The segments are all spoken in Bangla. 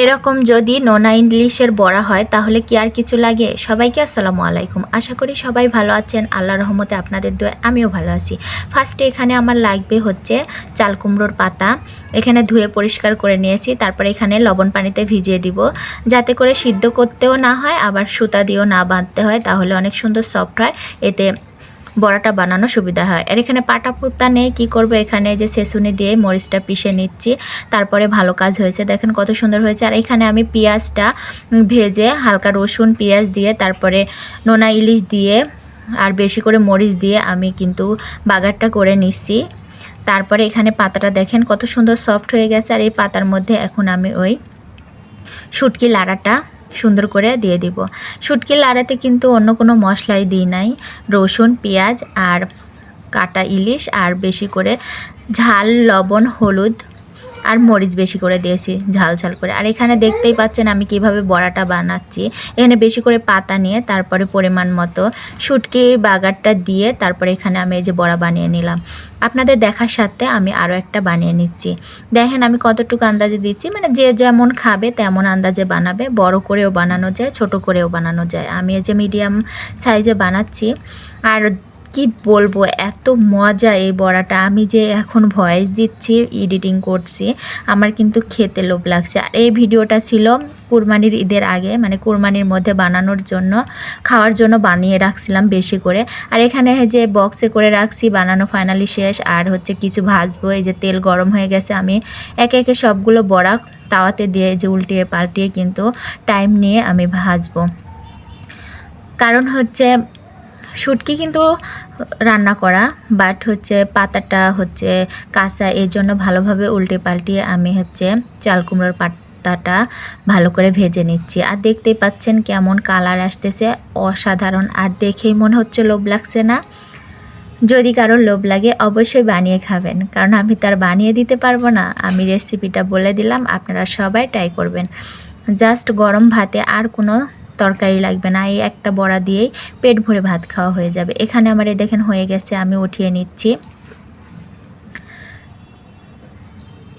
এরকম যদি নোনা ইংলিশের বড়া হয় তাহলে কি আর কিছু লাগে। সবাইকে আসসালামু আলাইকুম। আশা করি সবাই ভালো আছেন, আল্লাহর রহমতে আপনাদের দোয়ায় আমিও ভালো আছি। ফার্স্টে এখানে আমার লাগবে হচ্ছে চাল কুমড়োর পাতা। এখানে ধুয়ে পরিষ্কার করে নিয়েছি। তারপরে এখানে লবণ পানিতে ভিজিয়ে দিব, যাতে করে সিদ্ধ করতেও না হয়, আবার সুতা দিয়েও না বাঁধতে হয়, তাহলে অনেক সুন্দর সফট হয়, এতে বড়াটা বানানো সুবিধা হয়। আর এখানে পাটা পুতা নেই, কী করবো, এখানে যে সেসুনি দিয়ে মরিচটা পিষে নিচ্ছি, তারপরে ভালো কাজ হয়েছে, দেখেন কত সুন্দর হয়েছে। আর এখানে আমি পেঁয়াজটা ভেজে হালকা রসুন পেঁয়াজ দিয়ে তারপরে নোনা ইলিশ দিয়ে আর বেশি করে মরিচ দিয়ে আমি কিন্তু বাগারটা করে নিচ্ছি। তারপরে এখানে পাতাটা দেখেন কত সুন্দর সফট হয়ে গেছে। আর এই পাতার মধ্যে এখন আমি ওই শুটকি লাড়াটা সুন্দর করে দিয়ে দিব। শুটকি লাড়াতে কিন্তু অন্য কোনো মশলাই দিই নাই, রসুন পেঁয়াজ আর কাটা ইলিশ আর বেশি করে ঝাল লবণ হলুদ আর মরিচ বেশি করে দিয়েছি ঝাল ঝাল করে। আর এখানে দেখতেই পাচ্ছেন আমি কিভাবে বড়াটা বানাচ্ছি। এখানে বেশি করে পাতা নিয়ে তারপরে পরিমাণ মতো শুটকি বাগারটা দিয়ে তারপরে এখানে আমি এই যে বড়া বানিয়ে নিলাম। আপনাদের দেখার সাথে আমি আরও একটা বানিয়ে নিচ্ছি। দেখেন আমি কতটুকু আন্দাজে দিচ্ছি, মানে যে যেমন খাবে তেমন আন্দাজে বানাবে। বড় করেও বানানো যায়, ছোট করেও বানানো যায়। আমি এই যে মিডিয়াম সাইজে বানাচ্ছি। আর কি বলবো, এত মজা এই বড়াটা। আমি যে এখন ভয়েস দিচ্ছি, এডিটিং করছি, আমার কিন্তু খেতে লোভ লাগছে। আর এই ভিডিওটা ছিল কুরবানির ঈদের আগে, মানে কুরবানির মধ্যে বানানোর জন্য, খাওয়ার জন্য বানিয়ে রাখছিলাম বেশি করে। আর এখানে যে বক্সে করে রাখছি, বানানো ফাইনালি শেষ। আর হচ্ছে কিছু ভাজবো, এই যে তেল গরম হয়ে গেছে, আমি একে একে সবগুলো বড়া তাওয়াতে দিয়ে যে উল্টিয়ে পাল্টিয়ে কিন্তু টাইম নিয়ে আমি ভাজবো। কারণ হচ্ছে শুটকি কিন্তু রান্না করা, বাট হচ্ছে পাতাটা হচ্ছে কাঁচা, এই জন্য ভালোভাবে উল্টে পাল্টিয়ে আমি হচ্ছে চাল কুমড়োর পাতাটা ভালো করে ভেজে নিচ্ছি। আর দেখতেই পাচ্ছেন কেমন কালার আসতেছে, অসাধারণ। আর দেখেই মনে হচ্ছে লোভ লাগছে না? যদি কারোর লোভ লাগে অবশ্যই বানিয়ে খাবেন, কারণ আমি তার বানিয়ে দিতে পারবো না। আমি রেসিপিটা বলে দিলাম, আপনারা সবাই ট্রাই করবেন। জাস্ট গরম ভাতে আর কোনো তরকারি লাগবে না, এই একটা বড়া দিয়েই পেট ভরে ভাত খাওয়া হয়ে যাবে। এখানে আমার এই দেখেন হয়ে গেছে, আমি উঠিয়ে নিচ্ছি।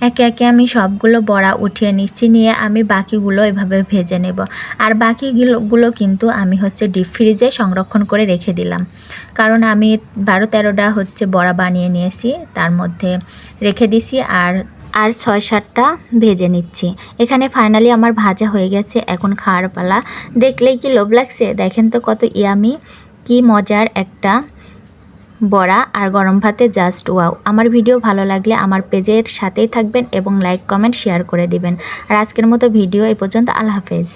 একে একে আমি সবগুলো বড়া উঠিয়ে নিচ্ছি, নিয়ে আমি বাকিগুলো এভাবে ভেজে নেব। আর বাকিগুলো কিন্তু আমি হচ্ছে ডিপ ফ্রিজে সংরক্ষণ করে রেখে দিলাম, কারণ আমি 12-13টা হচ্ছে বড়া বানিয়ে নিয়েছি, তার মধ্যে রেখে দিছি। আর 6-7টা ভেজে নিচ্ছি। এখানে ফাইনালি আমার ভাজা হয়ে গেছে, এখন খাওয়ার পালা। দেখলেই কি লোভ লাগছে? দেখেন তো কত ইয়ামি, কি মজার একটা বড়া, আর গরম ভাতে জাস্ট ওয়াও। আমার ভিডিও ভালো লাগলে আমার পেজের সাথেই থাকবেন এবং লাইক কমেন্ট শেয়ার করে দিবেন। আর আজকের মতো ভিডিও এই পর্যন্ত। আল্লাহ হাফেজ।